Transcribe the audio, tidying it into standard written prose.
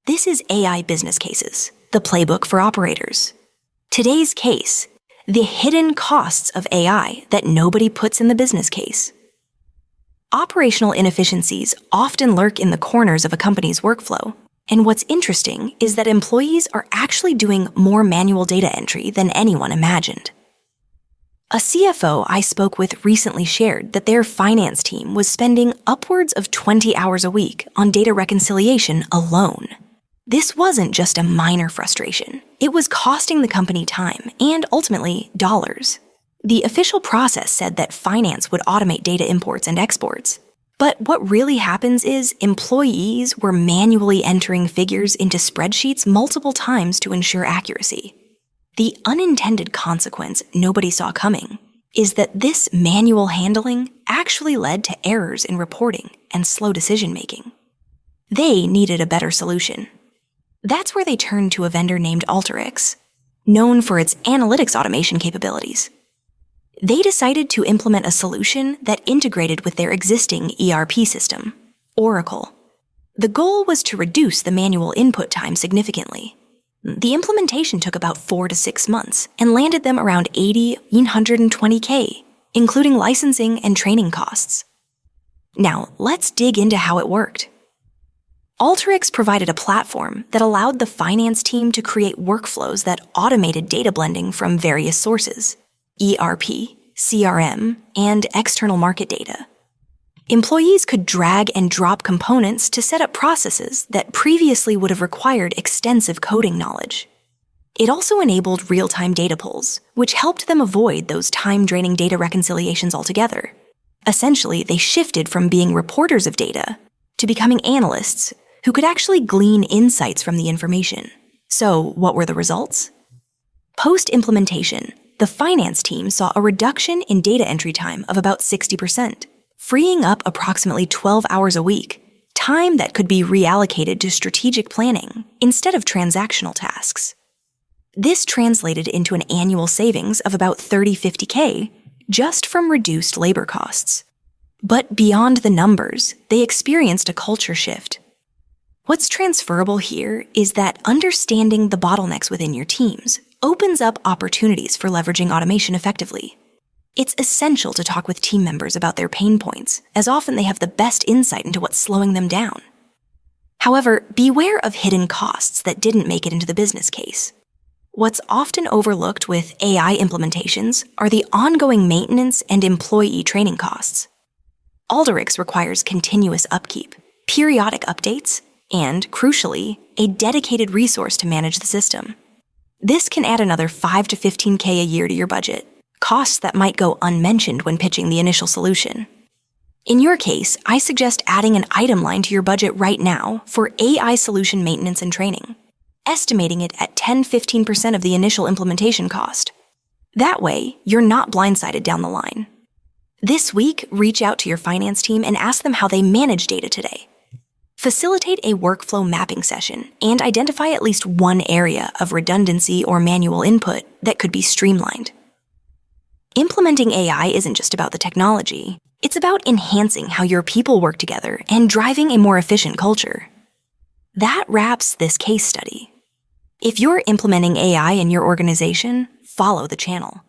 This is AI Business Cases, the playbook for operators. Today's case, the hidden costs of AI that nobody puts in the business case. Operational inefficiencies often lurk in the corners of a company's workflow, and what's interesting is that employees are actually doing more manual data entry than anyone imagined. A CFO I spoke with recently shared that their finance team was spending upwards of 20 hours a week on data reconciliation alone. This wasn't just a minor frustration. It was costing the company time and, ultimately, dollars. The official process said that finance would automate data imports and exports. But what really happens is employees were manually entering figures into spreadsheets multiple times to ensure accuracy. The unintended consequence nobody saw coming is that this manual handling actually led to errors in reporting and slow decision-making. They needed a better solution. That's where they turned to a vendor named Alteryx, known for its analytics automation capabilities. They decided to implement a solution that integrated with their existing ERP system, Oracle. The goal was to reduce the manual input time significantly. The implementation took about 4 to 6 months and landed them around $120K, including licensing and training costs. Now, let's dig into how it worked. Alteryx provided a platform that allowed the finance team to create workflows that automated data blending from various sources: ERP, CRM, and external market data. Employees could drag and drop components to set up processes that previously would have required extensive coding knowledge. It also enabled real-time data pulls, which helped them avoid those time-draining data reconciliations altogether. Essentially, they shifted from being reporters of data to becoming analysts who could actually glean insights from the information. So, what were the results? Post-implementation, the finance team saw a reduction in data entry time of about 60%. Freeing up approximately 12 hours a week, time that could be reallocated to strategic planning instead of transactional tasks. This translated into an annual savings of about $30–50K just from reduced labor costs. But beyond the numbers, they experienced a culture shift. What's transferable here is that understanding the bottlenecks within your teams opens up opportunities for leveraging automation effectively. It's essential to talk with team members about their pain points, as often they have the best insight into what's slowing them down. However, beware of hidden costs that didn't make it into the business case. What's often overlooked with AI implementations are the ongoing maintenance and employee training costs. Alteryx requires continuous upkeep, periodic updates, and, crucially, a dedicated resource to manage the system. This can add another $5 to $15K a year to your budget, costs that might go unmentioned when pitching the initial solution. In your case, I suggest adding an item line to your budget right now for AI solution maintenance and training, estimating it at 10–15% of the initial implementation cost. That way, you're not blindsided down the line. This week, reach out to your finance team and ask them how they manage data today. Facilitate a workflow mapping session and identify at least one area of redundancy or manual input that could be streamlined. Implementing AI isn't just about the technology. It's about enhancing how your people work together and driving a more efficient culture. That wraps this case study. If you're implementing AI in your organization, follow the channel.